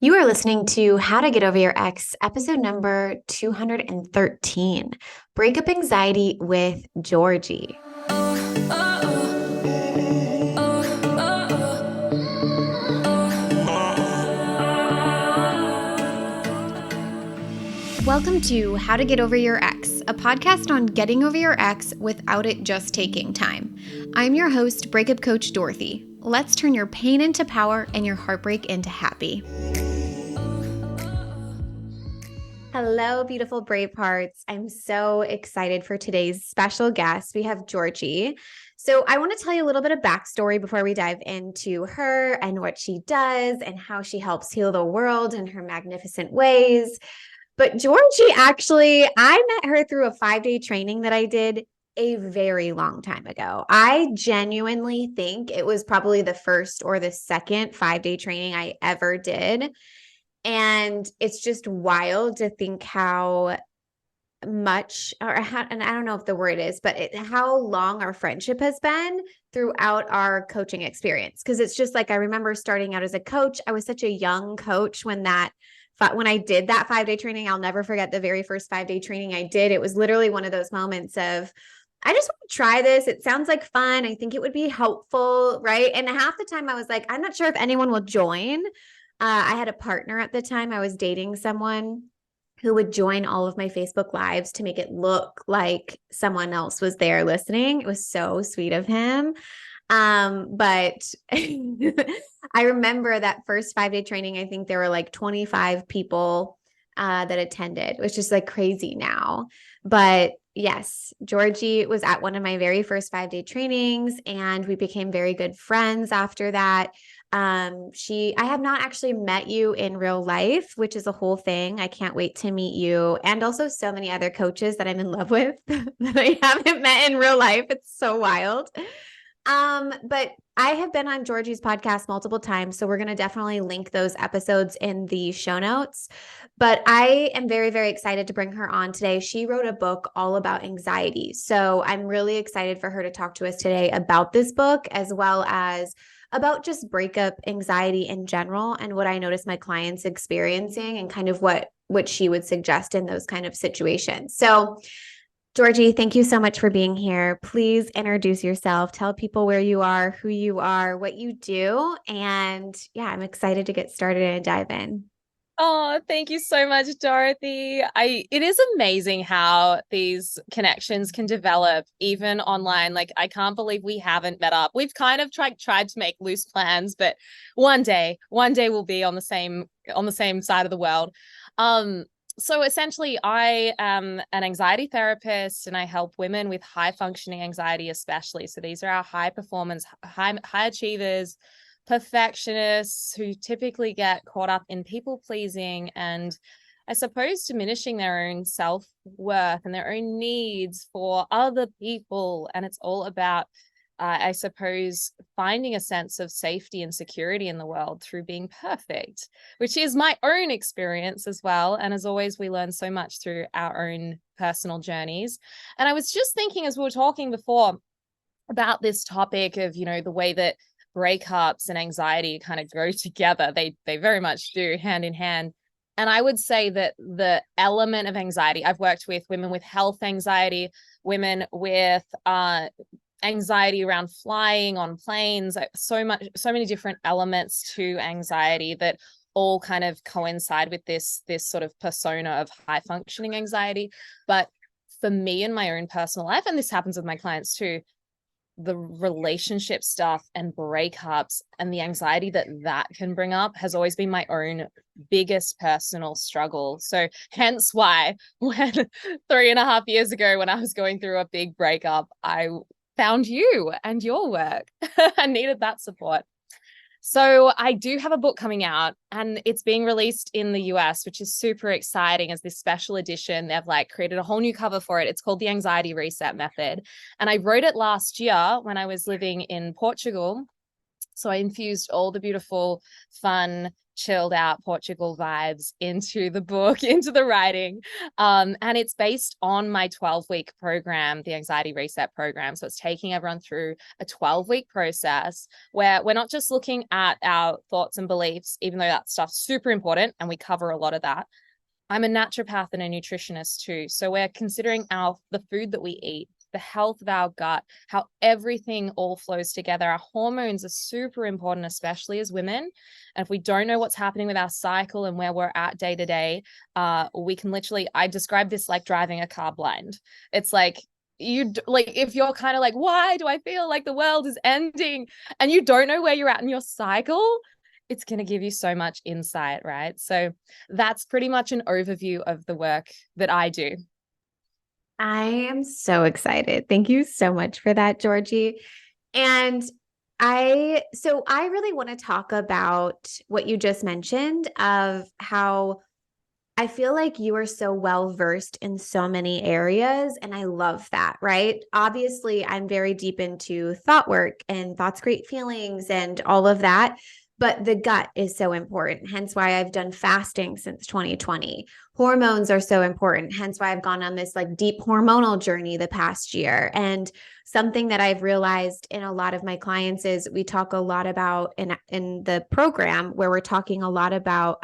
You are listening to How to Get Over Your Ex, episode number 213, Breakup Anxiety with Georgie. Welcome to How to Get Over Your Ex, a podcast on getting over your ex without it just taking time. I'm your host, Breakup Coach Dorothy. Let's turn your pain into power and your heartbreak into happy. Hello, beautiful brave hearts. I'm so excited for today's special guest. We have Georgie. So I want to tell you a little bit of backstory before we dive into her and what she does and how she helps heal the world in her magnificent ways. But Georgie, actually, I met her through a 5-day training that I did a very long time ago. I genuinely think it was probably the first or the second 5-day training I ever did. And it's just wild to think how much, and I don't know if the word is, but how long our friendship has been throughout our coaching experience. Because it's just like, I remember starting out as a coach. I was such a young coach when I did that 5-day training. I'll never forget the very first 5-day training I did. It was literally one of those moments of, I just want to try this. It sounds like fun. I think it would be helpful, right? And half the time I was like, I'm not sure if anyone will join. I had a partner at the time. I was dating someone who would join all of my Facebook lives to make it look like someone else was there listening. It was so sweet of him. But I remember that first 5-day training, I think there were like 25 people that attended, which is like crazy now. But yes, Georgie was at one of my very first 5-day trainings and we became very good friends after that. I have not actually met you in real life, which is a whole thing. I can't wait to meet you and also so many other coaches that I'm in love with that I haven't met in real life. It's so wild. But I have been on Georgie's podcast multiple times, so we're going to definitely link those episodes in the show notes. But I am very, very excited to bring her on today. She wrote a book all about anxiety. So I'm really excited for her to talk to us today about this book, as well as about just breakup anxiety in general and what I notice my clients experiencing and kind of what she would suggest in those kind of situations. So Georgie, thank you so much for being here. Please introduce yourself. Tell people where you are, who you are, what you do. And yeah, I'm excited to get started and dive in. Oh, thank you so much, Dorothy. It is amazing how these connections can develop even online. Like, I can't believe we haven't met up. We've kind of tried to make loose plans, but one day we'll be on the same side of the world. So essentially I am an anxiety therapist and I help women with high functioning anxiety, especially. So these are our high performance, high achievers, perfectionists who typically get caught up in people pleasing and I suppose diminishing their own self-worth and their own needs for other people. And it's all about, I suppose, finding a sense of safety and security in the world through being perfect, which is my own experience as well. And as always, we learn so much through our own personal journeys. And I was just thinking as we were talking before about this topic of, the way that breakups and anxiety kind of go together. They very much do, hand in hand. And I would say that the element of anxiety, I've worked with women with health anxiety, women with anxiety around flying on planes, so many different elements to anxiety that all kind of coincide with this sort of persona of high functioning anxiety. But for me in my own personal life, and this happens with my clients too, the relationship stuff and breakups and the anxiety that can bring up has always been my own biggest personal struggle. So hence why when 3.5 years ago, when I was going through a big breakup, I found you and your work. I needed that support. So I do have a book coming out and it's being released in the US, which is super exciting as this special edition. They've created a whole new cover for it. It's called The Anxiety Reset Method. And I wrote it last year when I was living in Portugal. So I infused all the beautiful, fun, chilled out Portugal vibes into the book, into the writing. And it's based on my 12-week program, the Anxiety Reset program. So it's taking everyone through a 12-week process where we're not just looking at our thoughts and beliefs, even though that stuff's super important and we cover a lot of that. I'm a naturopath and a nutritionist too. So we're considering the food that we eat, the health of our gut, how everything all flows together. Our hormones are super important, especially as women. And if we don't know what's happening with our cycle and where we're at day to day, we can literally, I describe this like driving a car blind. It's like, if you're kind of like, why do I feel like the world is ending, and you don't know where you're at in your cycle, it's going to give you so much insight, right? So that's pretty much an overview of the work that I do. I am so excited. Thank you so much for that, Georgie. And I really want to talk about what you just mentioned of how I feel like you are so well versed in so many areas, and I love that, right? Obviously, I'm very deep into thought work and thoughts create feelings and all of that, but the gut is so important. Hence why I've done fasting since 2020. Hormones are so important. Hence why I've gone on this like deep hormonal journey the past year. And something that I've realized in a lot of my clients is we talk a lot about in the program where we're talking a lot about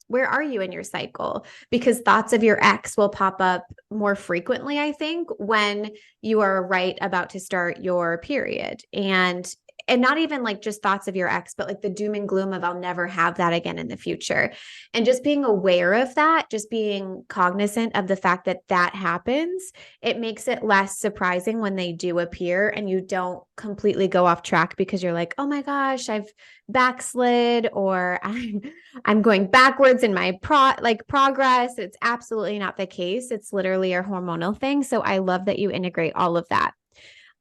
where are you in your cycle? Because thoughts of your ex will pop up more frequently, I think, when you are right about to start your period. And not even like just thoughts of your ex, but like the doom and gloom of I'll never have that again in the future. And just being aware of that, just being cognizant of the fact that that happens, it makes it less surprising when they do appear and you don't completely go off track because you're like, oh my gosh, I've backslid or I'm going backwards in my progress. It's absolutely not the case. It's literally a hormonal thing. So I love that you integrate all of that.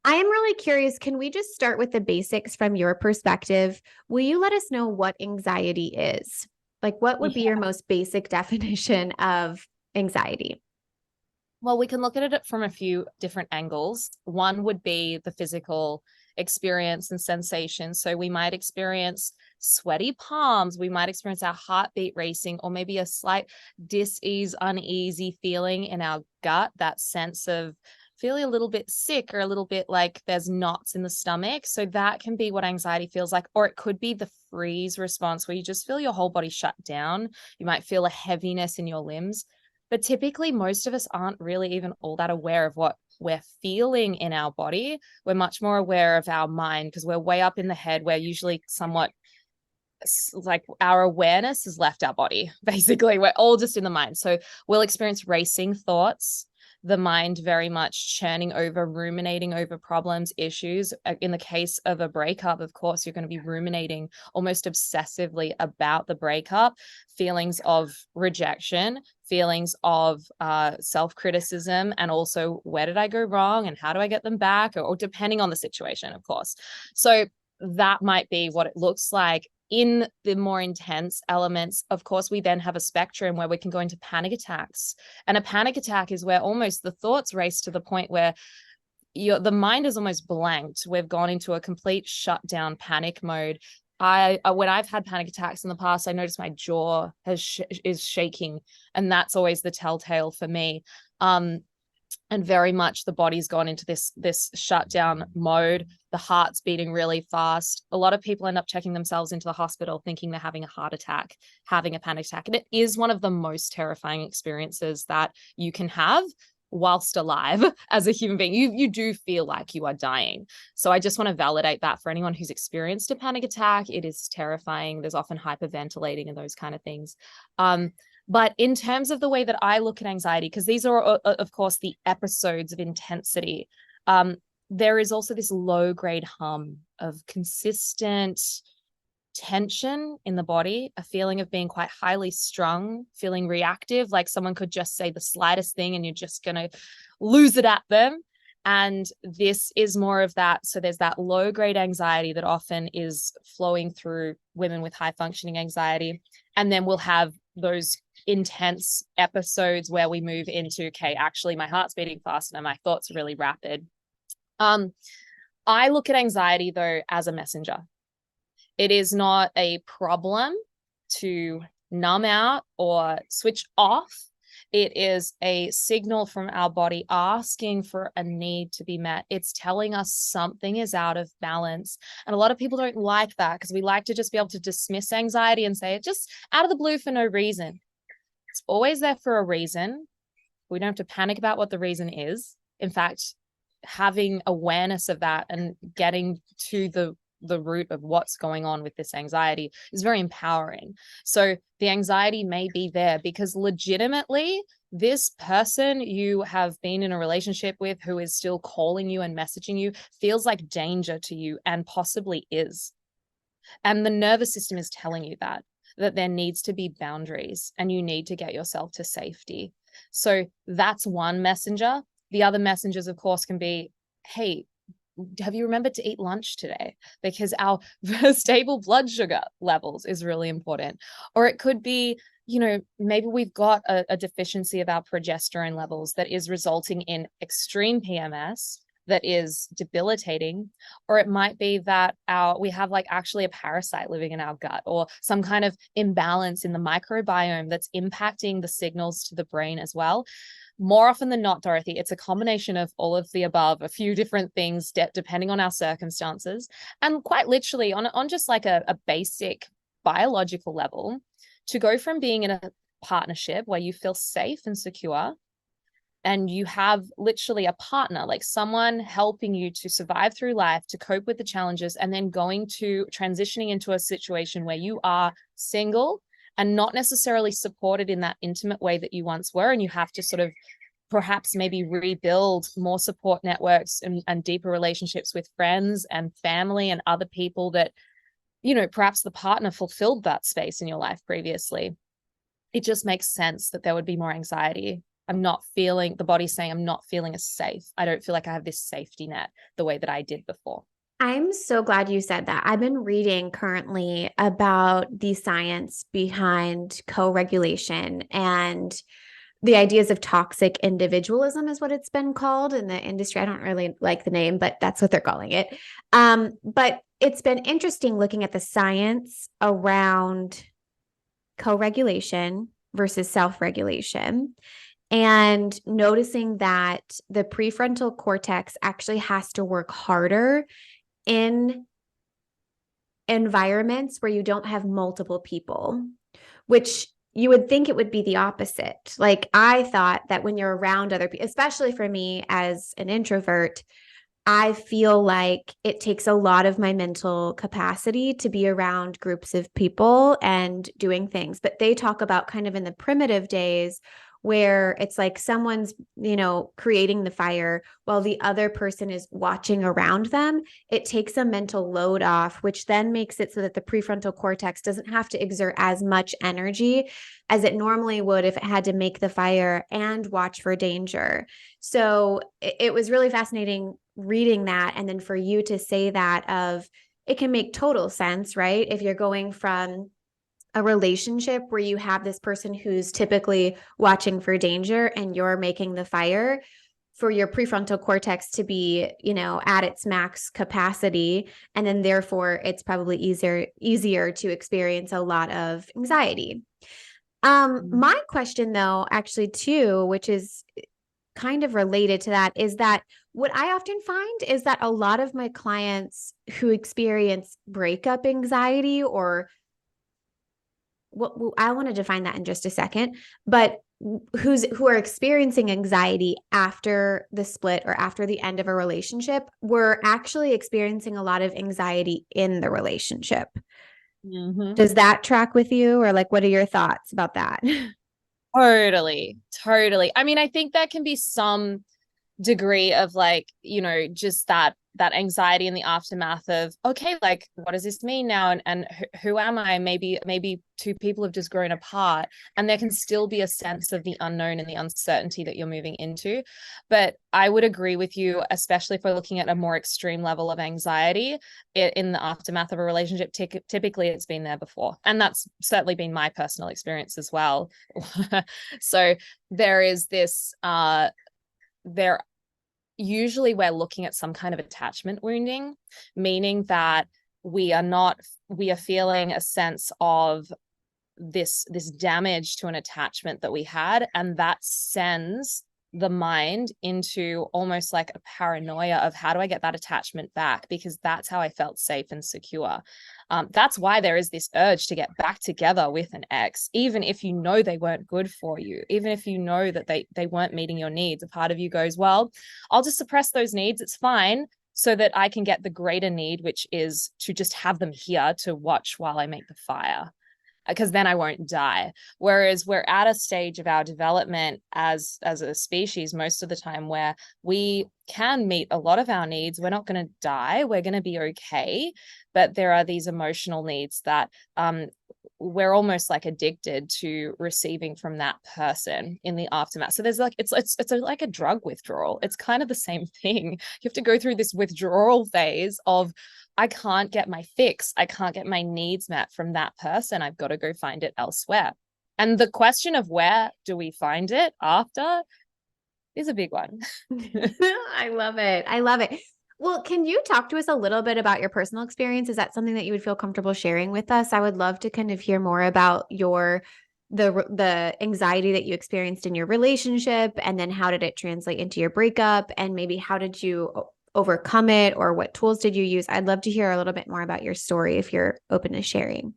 I am really curious. Can we just start with the basics from your perspective? Will you let us know what anxiety is? Like, what would be Yeah. your most basic definition of anxiety? Well, we can look at it from a few different angles. One would be the physical experience and sensation. So we might experience sweaty palms, we might experience our heartbeat racing, or maybe a slight dis-ease, uneasy feeling in our gut, that sense of feeling a little bit sick or a little bit like there's knots in the stomach. So that can be what anxiety feels like. Or it could be the freeze response where you just feel your whole body shut down. You might feel a heaviness in your limbs. But typically, most of us aren't really even all that aware of what we're feeling in our body. We're much more aware of our mind because we're way up in the head. We're usually somewhat like our awareness has left our body. Basically, we're all just in the mind. So we'll experience racing thoughts, the mind very much churning over, ruminating over problems, issues. In the case of a breakup, of course, you're going to be ruminating almost obsessively about the breakup, feelings of rejection, feelings of self-criticism, and also where did I go wrong and how do I get them back, or depending on the situation, of course. So that might be what it looks like. In the more intense elements, of course, we then have a spectrum where we can go into panic attacks. And a panic attack is where almost the thoughts race to the point where the mind is almost blanked. We've gone into a complete shutdown panic mode. When I've had panic attacks in the past, I notice my jaw is shaking, and that's always the telltale for me. And very much the body's gone into this shutdown mode. The heart's beating really fast. A lot of people end up checking themselves into the hospital thinking they're having a heart attack, having a panic attack. And it is one of the most terrifying experiences that you can have whilst alive as a human being. You do feel like you are dying. So I just want to validate that for anyone who's experienced a panic attack. It is terrifying. There's often hyperventilating and those kind of things. But in terms of the way that I look at anxiety, because these are, of course, the episodes of intensity, there is also this low-grade hum of consistent tension in the body, a feeling of being quite highly strung, feeling reactive, like someone could just say the slightest thing and you're just going to lose it at them. And this is more of that. So there's that low-grade anxiety that often is flowing through women with high-functioning anxiety. And then we'll have those intense episodes where we move into, okay, actually my heart's beating fast and my thoughts are really rapid. I look at anxiety though as a messenger. It is not a problem to numb out or switch off. It is a signal from our body asking for a need to be met. It's telling us something is out of balance. And a lot of people don't like that because we like to just be able to dismiss anxiety and say it's just out of the blue for no reason. It's always there for a reason. We don't have to panic about what the reason is. In fact, having awareness of that and getting to the root of what's going on with this anxiety is very empowering. So the anxiety may be there because legitimately this person you have been in a relationship with who is still calling you and messaging you feels like danger to you and possibly is. And the nervous system is telling you that there needs to be boundaries and you need to get yourself to safety. So that's one messenger. The other messengers, of course, can be, hey, have you remembered to eat lunch today? Because our stable blood sugar levels is really important. Or it could be, maybe we've got a deficiency of our progesterone levels that is resulting in extreme PMS that is debilitating. Or it might be that we have like actually a parasite living in our gut or some kind of imbalance in the microbiome that's impacting the signals to the brain as well. More often than not, Dorothy, it's a combination of all of the above, a few different things depending on our circumstances. And quite literally on just like a basic biological level, to go from being in a partnership where you feel safe and secure and you have literally a partner, like someone helping you to survive through life, to cope with the challenges, and then going to transitioning into a situation where you are single and not necessarily supported in that intimate way that you once were. And you have to sort of perhaps maybe rebuild more support networks and deeper relationships with friends and family and other people that, perhaps the partner fulfilled that space in your life previously. It just makes sense that there would be more anxiety. The body's saying, I'm not feeling as safe. I don't feel like I have this safety net the way that I did before. I'm so glad you said that. I've been reading currently about the science behind co-regulation and the ideas of toxic individualism is what it's been called in the industry. I don't really like the name, but that's what they're calling it. But it's been interesting looking at the science around co-regulation versus self-regulation and noticing that the prefrontal cortex actually has to work harder in environments where you don't have multiple people, which you would think it would be the opposite. Like I thought that when you're around other people, especially for me as an introvert, I feel like it takes a lot of my mental capacity to be around groups of people and doing things. But they talk about kind of in the primitive days where it's like someone's, creating the fire while the other person is watching around them. It takes a mental load off, which then makes it so that the prefrontal cortex doesn't have to exert as much energy as it normally would if it had to make the fire and watch for danger. So it was really fascinating reading that. And then for you to say that it can make total sense, right? If you're going from a relationship where you have this person who's typically watching for danger and you're making the fire, for your prefrontal cortex to be, at its max capacity. And then therefore it's probably easier to experience a lot of anxiety. My question though, actually too, which is kind of related to that, is that what I often find is that a lot of my clients who experience breakup anxiety or I want to define that in just a second, but who are experiencing anxiety after the split or after the end of a relationship, we're actually experiencing a lot of anxiety in the relationship. Mm-hmm. Does that track with you, or like, what are your thoughts about that? Totally. I mean, I think there can be some degree of like, just that anxiety in the aftermath of, okay, like what does this mean now, and who am I? Maybe two people have just grown apart, and there can still be a sense of the unknown and the uncertainty that you're moving into. But I would agree with you, especially if we're looking at a more extreme level of anxiety in the aftermath of a relationship. Typically it's been there before, and that's certainly been my personal experience as well. So there is this usually we're looking at some kind of attachment wounding, meaning that we are feeling a sense of this damage to an attachment that we had, and that sends the mind into almost like a paranoia of how do I get that attachment back, because that's how I felt safe and secure. That's why there is this urge to get back together with an ex, even if you know they weren't good for you, even if you know that they weren't meeting your needs. A part of you goes, well, I'll just suppress those needs, it's fine, so that I can get the greater need, which is to just have them here to watch while I make the fire, because then I won't die. Whereas we're at a stage of our development as a species most of the time where we can meet a lot of our needs. We're not going to die. We're going to be okay. But there are these emotional needs that we're almost like addicted to receiving from that person in the aftermath. So there's like, like a drug withdrawal. It's kind of the same thing. You have to go through this withdrawal phase of, I can't get my fix. I can't get my needs met from that person. I've got to go find it elsewhere. And the question of where do we find it after is a big one. I love it. I love it. Well, can you talk to us a little bit about your personal experience? Is that something that you would feel comfortable sharing with us? I would love to kind of hear more about the anxiety that you experienced in your relationship, and then how did it translate into your breakup, and maybe how did you overcome it, or what tools did you use? I'd love to hear a little bit more about your story if you're open to sharing.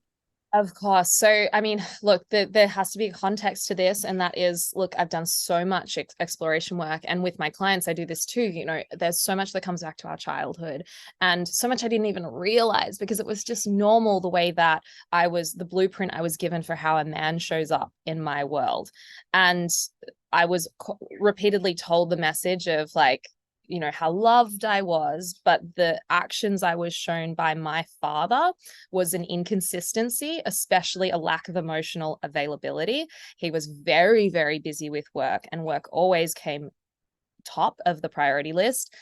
Of course. So, I mean, look, there has to be a context to this. And that is, look, I've done so much exploration work. And with my clients, I do this too. You know, there's so much that comes back to our childhood, and so much I didn't even realize, because it was just normal the way that the blueprint I was given for how a man shows up in my world. And I was repeatedly told the message of like, you know, how loved I was, but the actions I was shown by my father was an inconsistency, especially a lack of emotional availability. He was very, very busy with work, and work always came top of the priority list,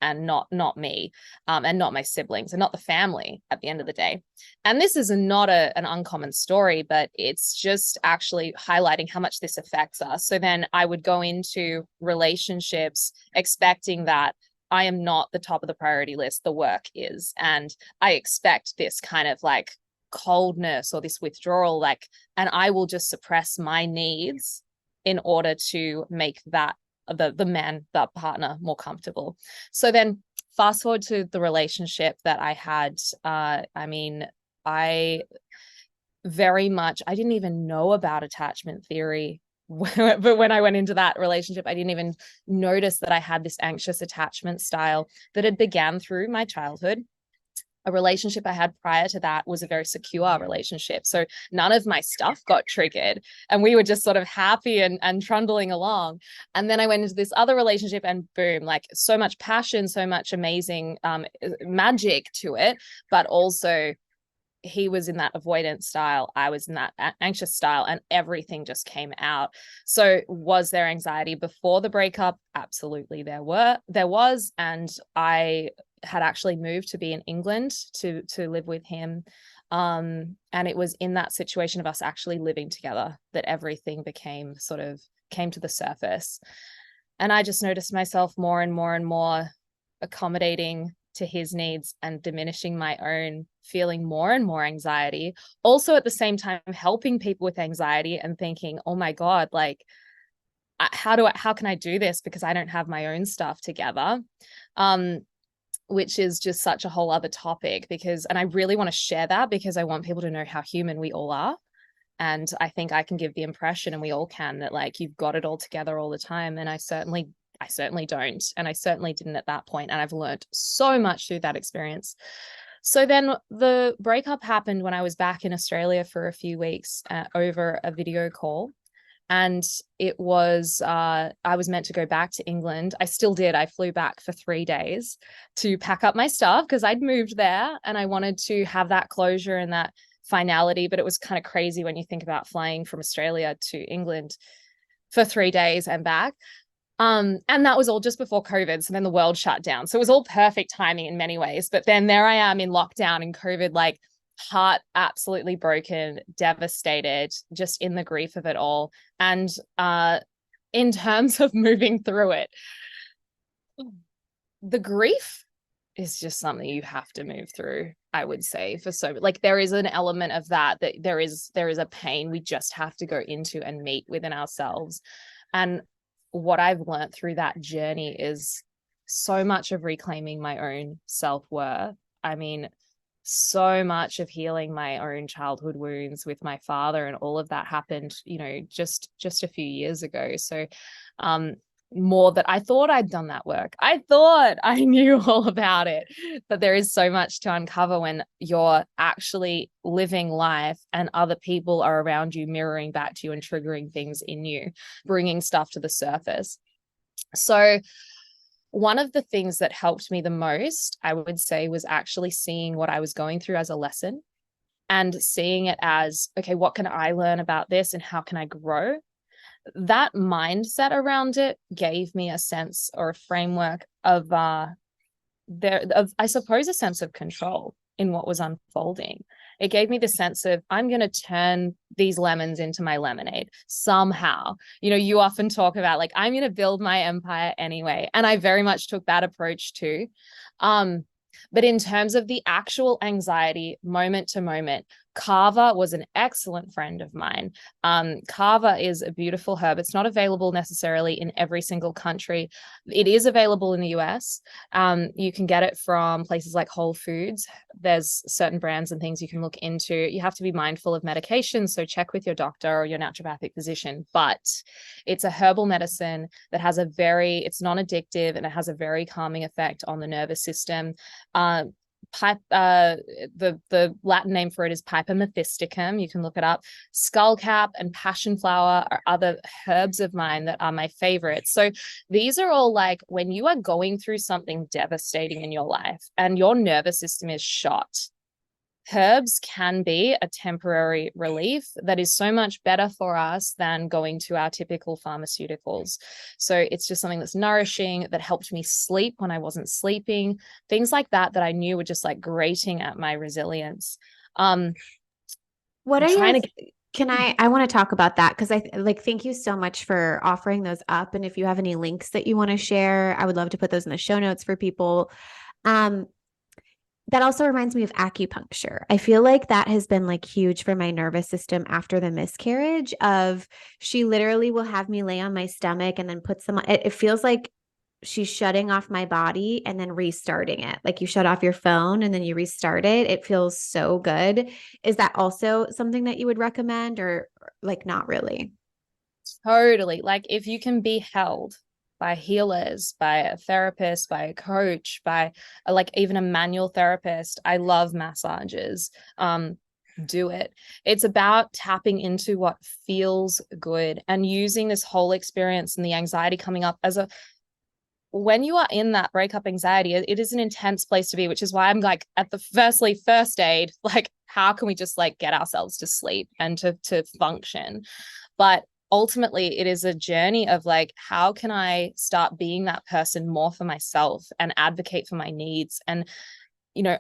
and not me, and not my siblings, and not the family at the end of the day. And this is not an uncommon story, but it's just actually highlighting how much this affects us. So then I would go into relationships expecting that I am not the top of the priority list, the work is. And I expect this kind of like coldness or this withdrawal, like, and I will just suppress my needs in order to make that the partner more comfortable. So then fast forward to the relationship that I had. I mean, I didn't even know about attachment theory. But when I went into that relationship, I didn't even notice that I had this anxious attachment style that had began through my childhood. A relationship I had prior to that was a very secure relationship. So none of my stuff got triggered, and we were just sort of happy and trundling along. And then I went into this other relationship, and boom, like so much passion, so much amazing magic to it. But also he was in that avoidant style, I was in that anxious style, and everything just came out. So was there anxiety before the breakup? Absolutely there was. And I had actually moved to be in England to live with him. And it was in that situation of us actually living together that everything came to the surface. And I just noticed myself more and more and more accommodating to his needs and diminishing my own, feeling more and more anxiety. Also at the same time helping people with anxiety and thinking, oh my God, like how can I do this, because I don't have my own stuff together. Which is just such a whole other topic, and I really want to share that because I want people to know how human we all are. And I think I can give the impression, and we all can, that like you've got it all together all the time. And I certainly don't. And I certainly didn't at that point. And I've learned so much through that experience. So then the breakup happened when I was back in Australia for a few weeks over a video call. And it was, I was meant to go back to England. I still did. I flew back for 3 days to pack up my stuff because I'd moved there and I wanted to have that closure and that finality. But it was kind of crazy when you think about flying from Australia to England for 3 days and back. And that was all just before COVID. So then the world shut down. So it was all perfect timing in many ways. But then there I am in lockdown and COVID, like heart absolutely broken, devastated, just in the grief of it all. And in terms of moving through it, the grief is just something you have to move through. I would say, for so like there is an element of that there is a pain we just have to go into and meet within ourselves. And what I've learned through that journey is so much of reclaiming my own self-worth. I mean, so much of healing my own childhood wounds with my father, and all of that happened, just a few years ago. So more that I thought I'd done that work. I thought I knew all about it, but there is so much to uncover when you're actually living life and other people are around you mirroring back to you and triggering things in you, bringing stuff to the surface. So one of the things that helped me the most, I would say, was actually seeing what I was going through as a lesson and seeing it as, okay, what can I learn about this and how can I grow? That mindset around it gave me a sense or a framework of I suppose, a sense of control in what was unfolding. It gave me the sense of, I'm going to turn these lemons into my lemonade somehow. You often talk about like, I'm going to build my empire anyway. And I very much took that approach too. But in terms of the actual anxiety, moment to moment, Kava was an excellent friend of mine. Kava is a beautiful herb. It's not available necessarily in every single country. It is available in the US. You can get it from places like Whole Foods. There's certain brands and things you can look into. You have to be mindful of medication, so check with your doctor or your naturopathic physician. But it's a herbal medicine that has it's non-addictive, and it has a very calming effect on the nervous system. The Latin name for it is Piper methysticum. You can look it up. Skullcap and passion flower are other herbs of mine that are my favorites. So these are all like when you are going through something devastating in your life and your nervous system is shot. Herbs can be a temporary relief that is so much better for us than going to our typical pharmaceuticals. So it's just something that's nourishing, that helped me sleep when I wasn't sleeping, things like that I knew were just like grating at my resilience. What are your I want to talk about that, because thank you so much for offering those up. And if you have any links that you want to share, I would love to put those in the show notes for people. That also reminds me of acupuncture. I feel like that has been like huge for my nervous system after the miscarriage. She literally will have me lay on my stomach and then put some, it feels like she's shutting off my body and then restarting it. Like you shut off your phone and then you restart it. It feels so good. Is that also something that you would recommend, or like not really? Totally. Like if you can be held by healers, by a therapist, by a coach, by like even a manual therapist. I love massages. Do it. It's about tapping into what feels good and using this whole experience and the anxiety coming up when you are in that breakup anxiety, it is an intense place to be, which is why I'm like at the first aid, like how can we just like get ourselves to sleep and to function? But ultimately it is a journey of like, how can I start being that person more for myself and advocate for my needs? And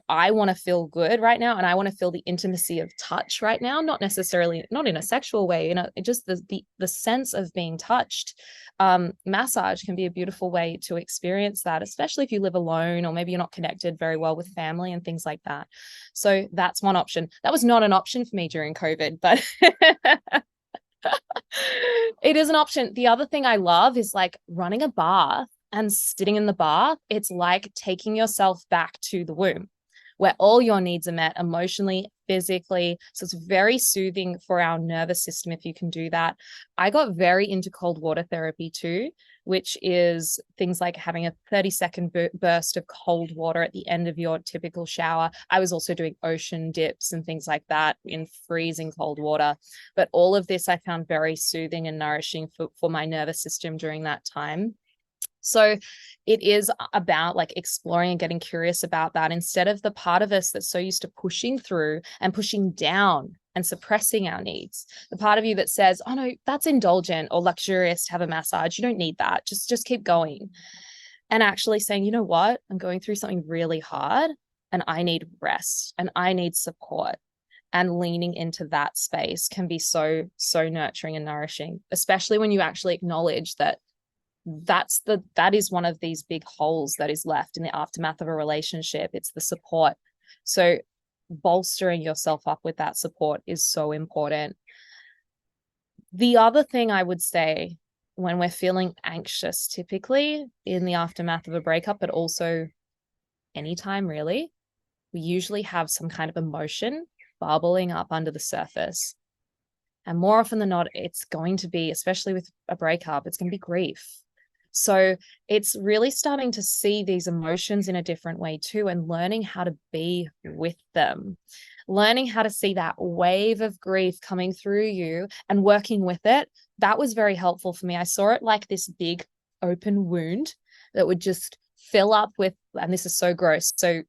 I want to feel good right now, and I want to feel the intimacy of touch right now, not necessarily, not in a sexual way, just the sense of being touched. Massage can be a beautiful way to experience that, especially if you live alone or maybe you're not connected very well with family and things like that. So that's one option. That was not an option for me during COVID, but it is an option. The other thing I love is like running a bath and sitting in the bath. It's like taking yourself back to the womb where all your needs are met emotionally, physically. So it's very soothing for our nervous system if you can do that. I got very into cold water therapy too, which is things like having a 30-second burst of cold water at the end of your typical shower. I was also doing ocean dips and things like that in freezing cold water. But all of this I found very soothing and nourishing for my nervous system during that time. So it is about like exploring and getting curious about that, instead of the part of us that's so used to pushing through and pushing down and suppressing our needs. The part of you that says, oh no, that's indulgent or luxurious to have a massage. You don't need that. Just keep going. And actually saying, you know what? I'm going through something really hard and I need rest and I need support. And leaning into that space can be so nurturing and nourishing, especially when you actually acknowledge that that is one of these big holes that is left in the aftermath of a relationship. It's the support. So bolstering yourself up with that support is so important. The other thing I would say, when we're feeling anxious, typically in the aftermath of a breakup, but also anytime really, we usually have some kind of emotion bubbling up under the surface. And more often than not, it's going to be, especially with a breakup, it's going to be grief. So it's really starting to see these emotions in a different way too, and learning how to be with them, learning how to see that wave of grief coming through you and working with it. That was very helpful for me. I saw it like this big open wound that would just fill up with, and this is so gross. So,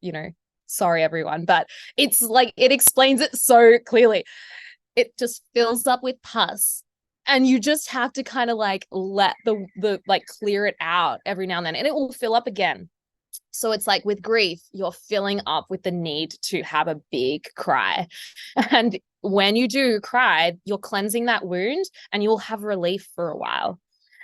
sorry everyone, but it's like, it explains it so clearly. It just fills up with pus, and you just have to kind of like let the like clear it out every now and then, and it will fill up again. So it's like with grief, you're filling up with the need to have a big cry. And when you do cry, you're cleansing that wound, and you'll have relief for a while,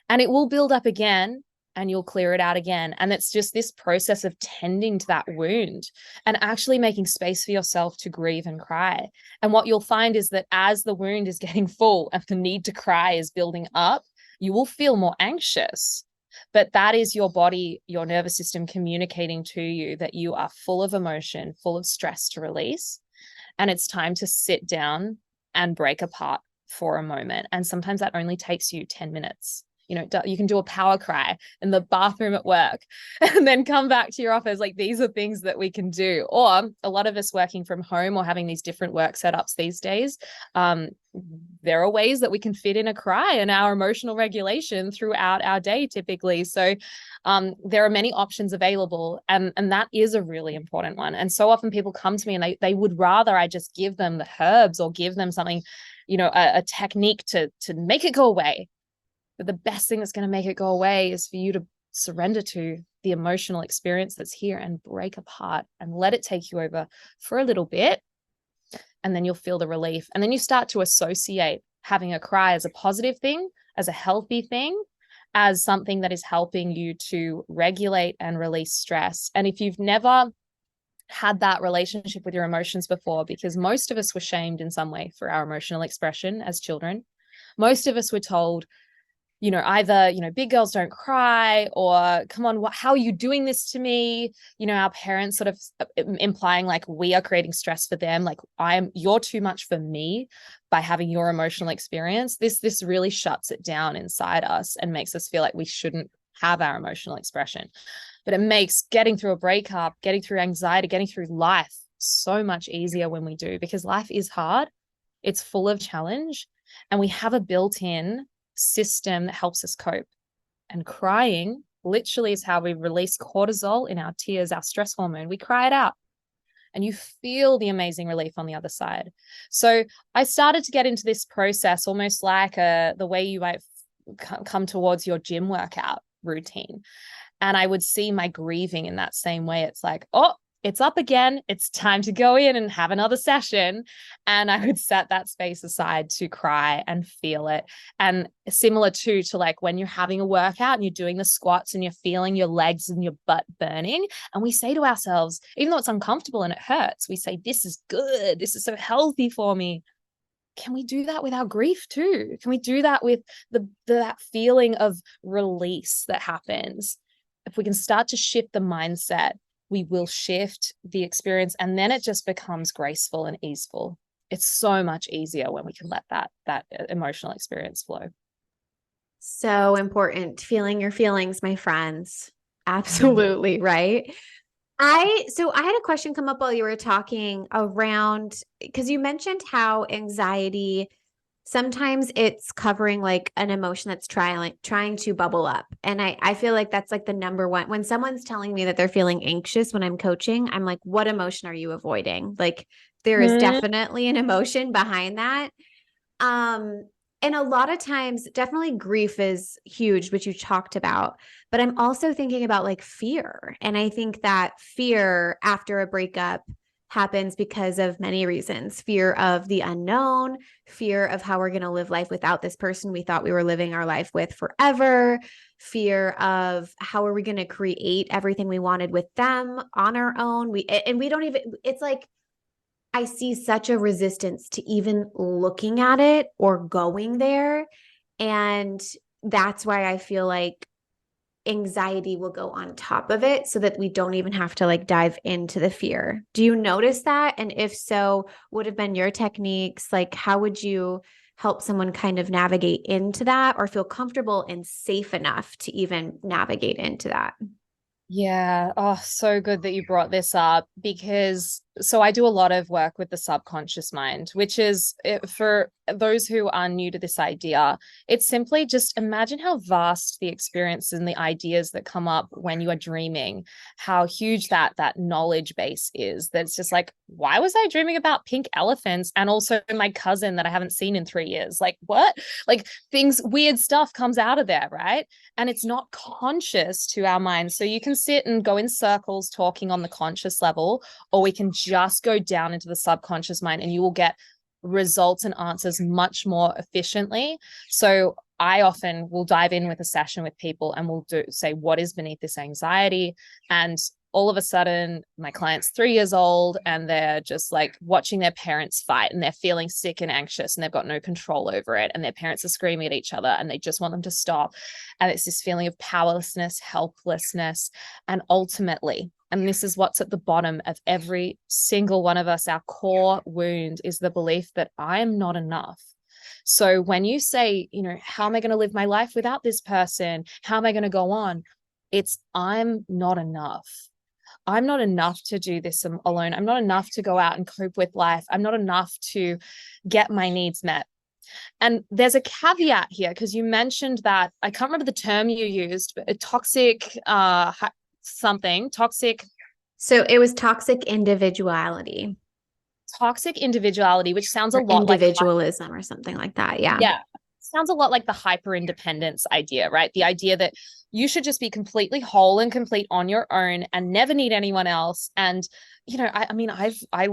and it will build up again, and you'll clear it out again. And it's just this process of tending to that wound and actually making space for yourself to grieve and cry. And what you'll find is that as the wound is getting full and the need to cry is building up, you will feel more anxious. But that is your body, your nervous system communicating to you that you are full of emotion, full of stress to release. And it's time to sit down and break apart for a moment. And sometimes that only takes you 10 minutes. You can do a power cry in the bathroom at work and then come back to your office. Like, these are things that we can do. Or a lot of us working from home or having these different work setups these days, there are ways that we can fit in a cry and our emotional regulation throughout our day typically. So there are many options available, and that is a really important one. And so often people come to me and they would rather I just give them the herbs or give them something, a technique to make it go away. But the best thing that's going to make it go away is for you to surrender to the emotional experience that's here and break apart and let it take you over for a little bit. And then you'll feel the relief. And then you start to associate having a cry as a positive thing, as a healthy thing, as something that is helping you to regulate and release stress. And if you've never had that relationship with your emotions before, because most of us were shamed in some way for our emotional expression as children, most of us were told, either, big girls don't cry, or come on, how are you doing this to me? Our parents sort of implying like we are creating stress for them. Like, you're too much for me by having your emotional experience. This really shuts it down inside us and makes us feel like we shouldn't have our emotional expression. But it makes getting through a breakup, getting through anxiety, getting through life so much easier when we do, because life is hard. It's full of challenge, and we have a built-in system that helps us cope. And crying literally is how we release cortisol in our tears, our stress hormone. We cry it out, and you feel the amazing relief on the other side. So I started to get into this process almost like the way you might come towards your gym workout routine. And I would see my grieving in that same way. It's like, oh, it's up again. It's time to go in and have another session. And I would set that space aside to cry and feel it. And similar to like when you're having a workout and you're doing the squats and you're feeling your legs and your butt burning. And we say to ourselves, even though it's uncomfortable and it hurts, we say, this is good. This is so healthy for me. Can we do that with our grief too? Can we do that with that feeling of release that happens? If we can start to shift the mindset, we will shift the experience, and then it just becomes graceful and easeful. It's so much easier when we can let that emotional experience flow. So important. Feeling your feelings, my friends. Absolutely. Right. I had a question come up while you were talking around, because you mentioned how anxiety, sometimes it's covering like an emotion that's trying to bubble up. And I feel like that's like the number one. When someone's telling me that they're feeling anxious when I'm coaching, I'm like, what emotion are you avoiding? Like, there is definitely an emotion behind that. And a lot of times, definitely grief is huge, which you talked about. But I'm also thinking about like fear. And I think that fear after a breakup happens because of many reasons: fear of the unknown, fear of how we're going to live life without this person we thought we were living our life with forever, fear of how are we going to create everything we wanted with them on our own. We don't even, it's like, I see such a resistance to even looking at it or going there. And that's why I feel like anxiety will go on top of it so that we don't even have to like dive into the fear. Do you notice that? And if so, what have been your techniques? Like, how would you help someone kind of navigate into that or feel comfortable and safe enough to even navigate into that? Yeah. Oh, so good that you brought this up because so I do a lot of work with the subconscious mind, which is for those who are new to this idea, it's simply just imagine how vast the experiences and the ideas that come up when you are dreaming, how huge that knowledge base is. That's just like, why was I dreaming about pink elephants and also my cousin that I haven't seen in 3 years? Like what? Like things, weird stuff comes out of there, right? And it's not conscious to our minds. So you can sit and go in circles talking on the conscious level, or we can just go down into the subconscious mind and you will get results and answers much more efficiently. So I often will dive in with a session with people and we'll say, what is beneath this anxiety? And all of a sudden, my client's 3 years old and they're just like watching their parents fight and they're feeling sick and anxious and they've got no control over it. And their parents are screaming at each other and they just want them to stop. And it's this feeling of powerlessness, helplessness, and ultimately, and this is what's at the bottom of every single one of us, our core wound is the belief that I am not enough. So when you say, how am I going to live my life without this person? How am I going to go on? It's I'm not enough. I'm not enough to do this alone. I'm not enough to go out and cope with life. I'm not enough to get my needs met. And there's a caveat here because you mentioned that I can't remember the term you used, but a toxic toxic. So it was Toxic individuality, which sounds a or lot like individualism or something like that. Yeah. yeah, sounds a lot like the hyper independence idea, right? The idea that you should just be completely whole and complete on your own and never need anyone else. And I mean, I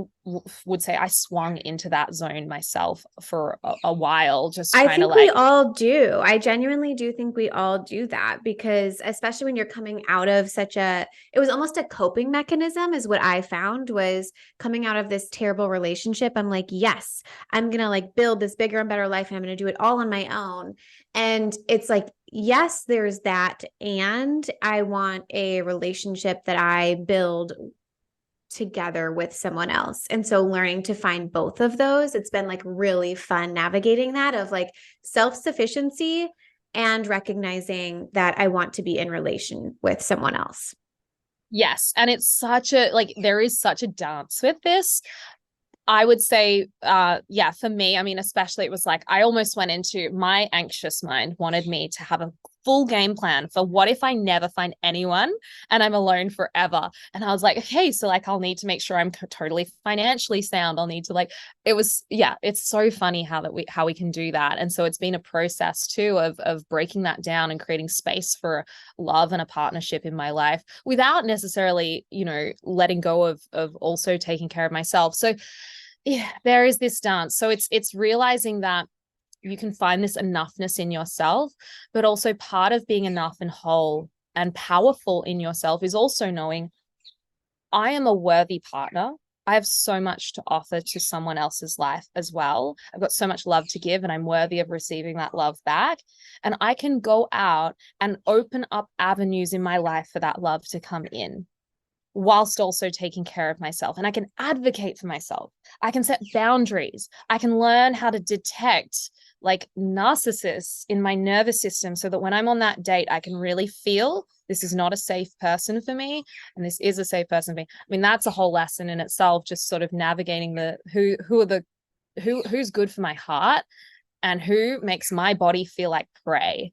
would say I swung into that zone myself for a while, just I trying to think we like, all do. I genuinely do think we all do that because especially when you're coming out of it was almost a coping mechanism is what I found was coming out of this terrible relationship. I'm like, yes, I'm going to like build this bigger and better life and I'm going to do it all on my own. And it's like, yes, there's that. And I want a relationship that I build together with someone else. And so learning to find both of those, it's been like really fun navigating that of like self-sufficiency and recognizing that I want to be in relation with someone else. yes. And it's such a like there is such a dance with this. I would say, yeah, for me, I mean, especially it was like I almost went into my anxious mind wanted me to have a full game plan for what if I never find anyone and I'm alone forever. And I was like, okay, so like I'll need to make sure I'm totally financially sound. I'll need to like it was, yeah, it's so funny how we can do that. And so it's been a process too of breaking that down and creating space for love and a partnership in my life without necessarily, letting go of also taking care of myself. So yeah, there is this dance. So it's realizing that you can find this enoughness in yourself, but also part of being enough and whole and powerful in yourself is also knowing I am a worthy partner. I have so much to offer to someone else's life as well. I've got so much love to give and I'm worthy of receiving that love back. And I can go out and open up avenues in my life for that love to come in whilst also taking care of myself. And I can advocate for myself. I can set boundaries. I can learn how to detect like narcissists in my nervous system so that when I'm on that date, I can really feel this is not a safe person for me and this is a safe person for me. I mean, that's a whole lesson in itself, just sort of navigating the who's good for my heart and who makes my body feel like prey.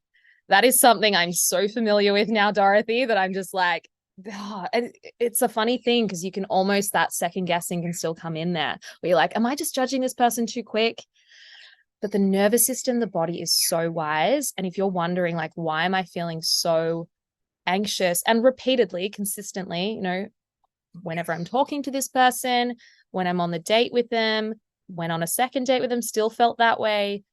That is something I'm so familiar with now, Dorothy, that I'm just like, and it's a funny thing because you can almost that second guessing can still come in there where you're like, am I just judging this person too quick? But the nervous system, the body is so wise. And if you're wondering like, why am I feeling so anxious and repeatedly, consistently, whenever I'm talking to this person, when I'm on the date with them, when on a second date with them, still felt that way,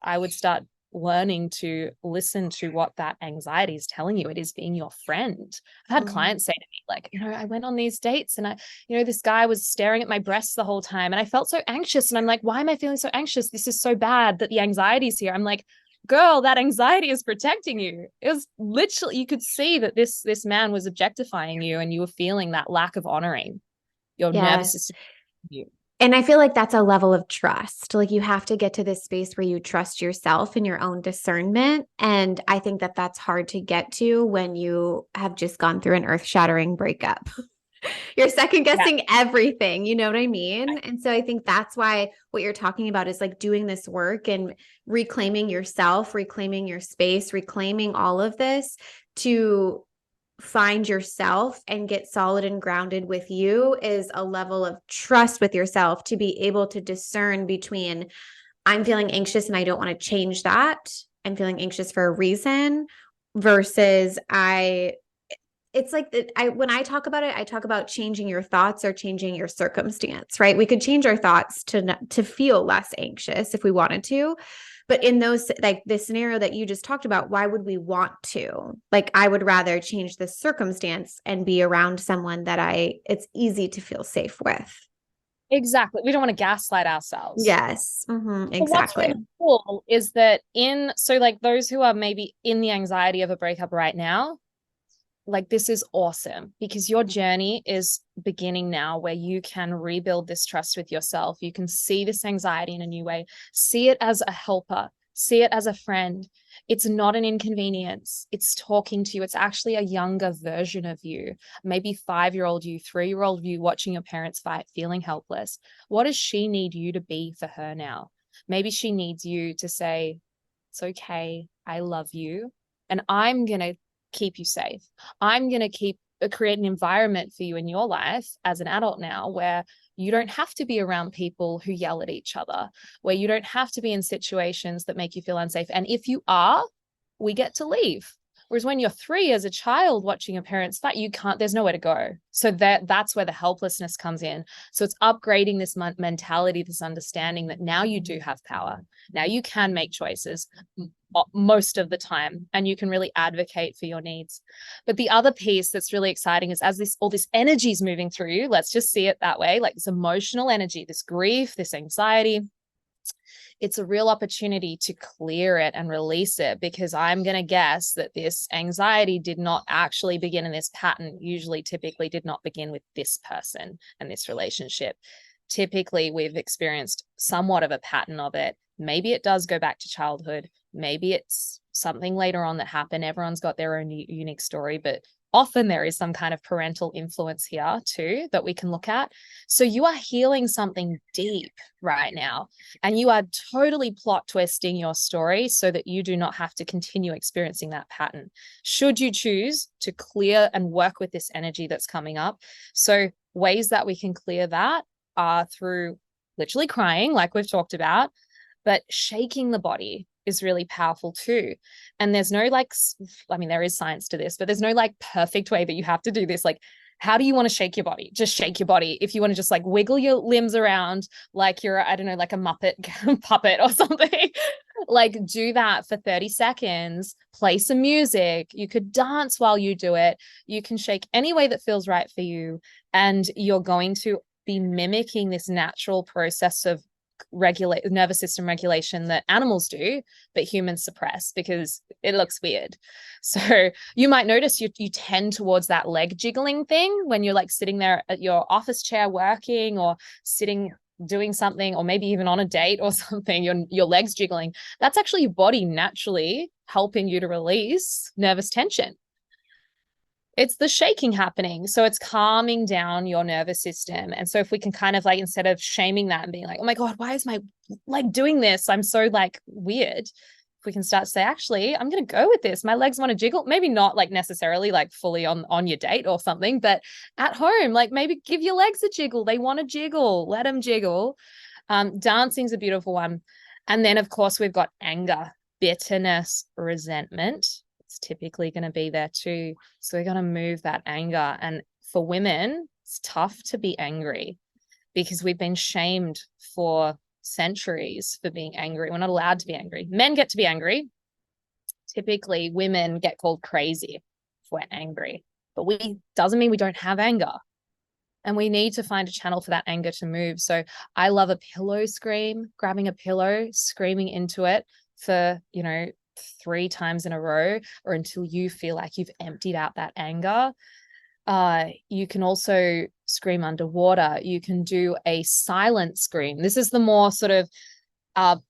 I would start learning to listen to what that anxiety is telling you. It is being your friend. I've had clients say to me, like, I went on these dates and this guy was staring at my breasts the whole time and I felt so anxious. And I'm like, why am I feeling so anxious? This is so bad that the anxiety is here. I'm like, girl, that anxiety is protecting you. It was literally, you could see that this man was objectifying you and you were feeling that lack of honoring your nervous Yes. system. And I feel like that's a level of trust. Like you have to get to this space where you trust yourself and your own discernment. And I think that that's hard to get to when you have just gone through an earth-shattering breakup. You're second guessing everything, you know what I mean? And so I think that's why what you're talking about is like doing this work and reclaiming yourself, reclaiming your space, reclaiming all of this to find yourself and get solid and grounded with you is a level of trust with yourself to be able to discern between I'm feeling anxious and I don't want to change that. I'm feeling anxious for a reason versus it's like when I talk about it, I talk about changing your thoughts or changing your circumstance, right? We could change our thoughts to feel less anxious if we wanted to. But in those, like this scenario that you just talked about, why would we want to? Like, I would rather change the circumstance and be around someone that it's easy to feel safe with. Exactly. We don't want to gaslight ourselves. Yes, But what's exactly. really cool is that like those who are maybe in the anxiety of a breakup right now, like this is awesome because your journey is beginning now where you can rebuild this trust with yourself. You can see this anxiety in a new way, see it as a helper, see it as a friend. It's not an inconvenience. It's talking to you. It's actually a younger version of you, maybe 5-year-old you, 3-year-old you watching your parents fight, feeling helpless. What does she need you to be for her now? Maybe she needs you to say, it's okay. I love you. And I'm going to keep you safe. I'm going to create an environment for you in your life as an adult now where you don't have to be around people who yell at each other, where you don't have to be in situations that make you feel unsafe. And if you are, we get to leave. Whereas when you're 3 as a child watching your parents fight, there's nowhere to go. So that's where the helplessness comes in. So it's upgrading this mentality, this understanding that now you do have power. Now you can make choices most of the time and you can really advocate for your needs. But the other piece that's really exciting is as all this energy is moving through you, let's just see it that way, like this emotional energy, this grief, this anxiety, it's a real opportunity to clear it and release it, because I'm going to guess that this anxiety did not actually begin in this pattern, typically did not begin with this person and this relationship. Typically, we've experienced somewhat of a pattern of it. Maybe it does go back to childhood. Maybe it's something later on that happened. Everyone's got their own unique story, but often there is some kind of parental influence here too that we can look at. So you are healing something deep right now, and you are totally plot twisting your story so that you do not have to continue experiencing that pattern, should you choose to clear and work with this energy that's coming up. So ways that we can clear that are through literally crying, like we've talked about, but shaking the body is really powerful too. And there's no there is science to this, but there's no perfect way that you have to do this. Like, how do you want to shake your body? Just shake your body. If you want to just wiggle your limbs around like you're, I don't know, like a Muppet puppet or something, do that for 30 seconds, play some music. You could dance while you do it. You can shake any way that feels right for you. And you're going to be mimicking this natural process of nervous system regulation that animals do, but humans suppress because it looks weird. So you might notice you tend towards that leg jiggling thing when you're sitting there at your office chair working or sitting doing something, or maybe even on a date or something, your legs jiggling. That's actually your body naturally helping you to release nervous tension. It's the shaking happening. So it's calming down your nervous system. And so if we can kind of instead of shaming that and being like, oh my God, why is my leg doing this? I'm so weird. If we can start to say, actually, I'm going to go with this. My legs want to jiggle. Maybe not necessarily fully on your date or something, but at home, maybe give your legs a jiggle. They want to jiggle. Let them jiggle. Dancing's a beautiful one. And then, of course, we've got anger, bitterness, resentment. It's typically going to be there too. So we're going to move that anger. And for women, it's tough to be angry because we've been shamed for centuries for being angry. We're not allowed to be angry. Men get to be angry. Typically, women get called crazy if we're angry, but doesn't mean we don't have anger. And we need to find a channel for that anger to move. So I love a pillow scream, grabbing a pillow, screaming into it for, 3 times in a row, or until you feel like you've emptied out that anger. You can also scream underwater. You can do a silent scream. This is the more sort of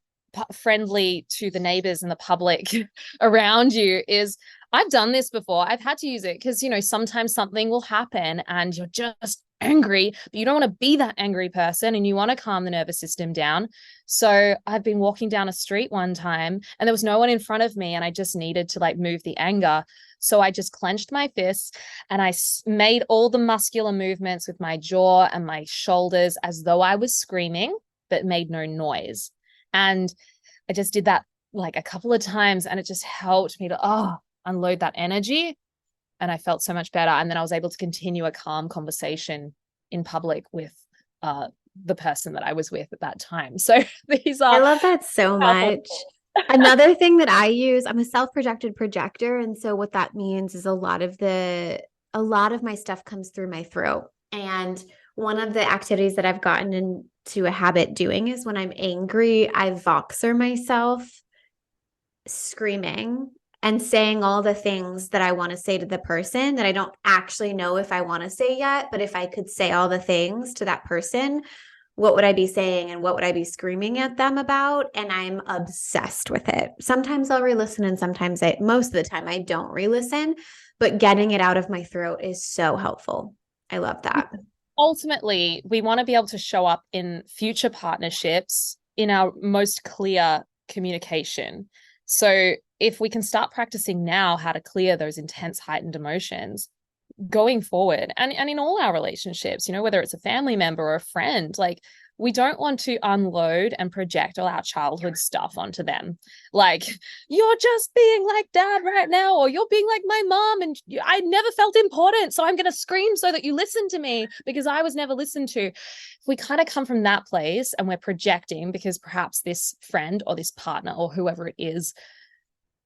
friendly to the neighbors and the public around you. Is I've done this before. I've had to use it because, sometimes something will happen and you're just angry, but you don't want to be that angry person and you want to calm the nervous system down. So I've been walking down a street one time and there was no one in front of me and I just needed to move the anger. So I just clenched my fists and I made all the muscular movements with my jaw and my shoulders as though I was screaming, but made no noise. And I just did that a couple of times and it just helped me to unload that energy. And I felt so much better. And then I was able to continue a calm conversation in public with the person that I was with at that time. So these are— I love that so much. Another thing that I use, I'm a self-projected projector. And so what that means is a lot of my stuff comes through my throat. And one of the activities that I've gotten into a habit doing is when I'm angry, I voxer myself screaming and saying all the things that I want to say to the person that I don't actually know if I want to say yet. But if I could say all the things to that person, what would I be saying and what would I be screaming at them about? And I'm obsessed with it. Sometimes I'll re-listen and sometimes most of the time I don't re-listen, but getting it out of my throat is so helpful. I love that. Ultimately, we want to be able to show up in future partnerships in our most clear communication. So if we can start practicing now how to clear those intense, heightened emotions going forward, and in all our relationships, whether it's a family member or a friend, we don't want to unload and project all our childhood stuff onto them. You're just being like dad right now, or you're being like my mom, and I never felt important, so I'm going to scream so that you listen to me because I was never listened to. If we kind of come from that place and we're projecting because perhaps this friend or this partner or whoever it is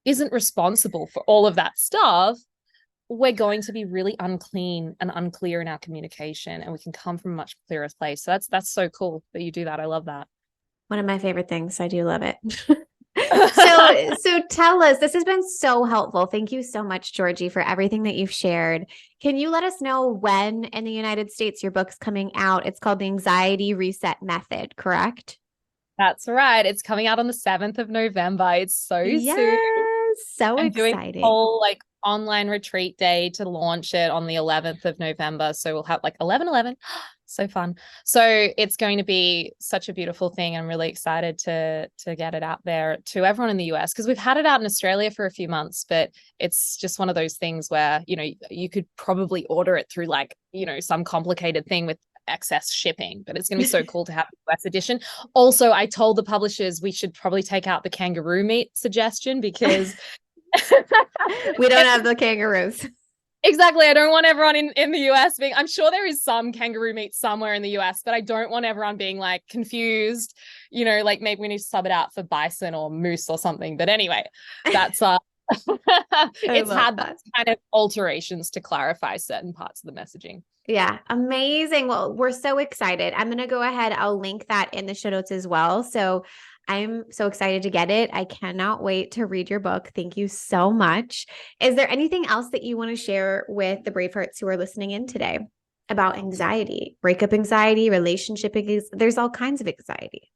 isn't responsible for all of that stuff, we're going to be really unclean and unclear in our communication, and we can come from a much clearer place. So that's so cool that you do that. I love that. One of my favorite things. I do love it. So tell us, this has been so helpful. Thank you so much, Georgie, for everything that you've shared. Can you let us know when in the United States your book's coming out? It's called The Anxiety Reset Method, correct? That's right. It's coming out on the 7th of November. It's so soon. So I'm exciting. doing a whole online retreat day to launch it on the 11th of November. So we'll have 11/11. So fun. So it's going to be such a beautiful thing. I'm really excited to get it out there to everyone in the US, because we've had it out in Australia for a few months, but it's just one of those things where, you could probably order it through some complicated thing with excess shipping, but it's going to be so cool to have the US edition. Also, I told the publishers we should probably take out the kangaroo meat suggestion because we don't have the kangaroos. Exactly. I don't want everyone in the US being— I'm sure there is some kangaroo meat somewhere in the US, but I don't want everyone being confused, maybe we need to sub it out for bison or moose or something. But anyway, that's it's had that kind of alterations to clarify certain parts of the messaging. Yeah, amazing. Well, we're so excited. I'm going to go ahead. I'll link that in the show notes as well. So I'm so excited to get it. I cannot wait to read your book. Thank you so much. Is there anything else that you want to share with the Bravehearts who are listening in today about anxiety, breakup anxiety, relationship anxiety? There's all kinds of anxiety.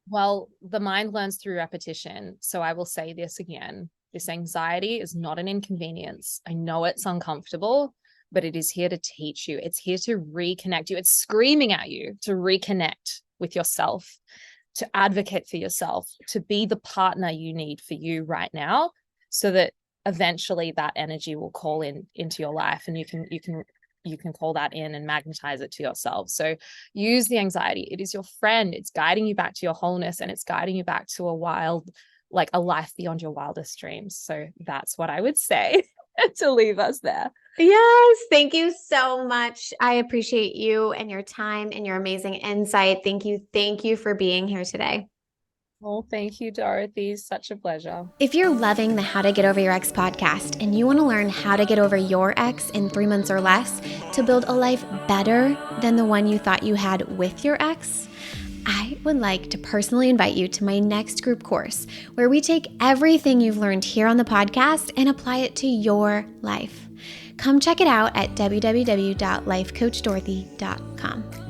Well, the mind learns through repetition. So I will say this again. This anxiety is not an inconvenience. I know it's uncomfortable, but it is here to teach you. It's here to reconnect you. It's screaming at you to reconnect with yourself, to advocate for yourself, to be the partner you need for you right now, so that eventually that energy will call into your life, and you can call that in and magnetize it to yourself. So use the anxiety. It is your friend. It's guiding you back to your wholeness, and it's guiding you back to a life beyond your wildest dreams. So that's what I would say. to leave us there. Yes, thank you so much. I appreciate you and your time and your amazing insight. Thank you. Thank you for being here today. Well, thank you, Dorothy. Such a pleasure. If you're loving the How to Get Over Your Ex podcast and you want to learn how to get over your ex in 3 months or less to build a life better than the one you thought you had with your ex, I would like to personally invite you to my next group course where we take everything you've learned here on the podcast and apply it to your life. Come check it out at www.lifecoachdorothy.com.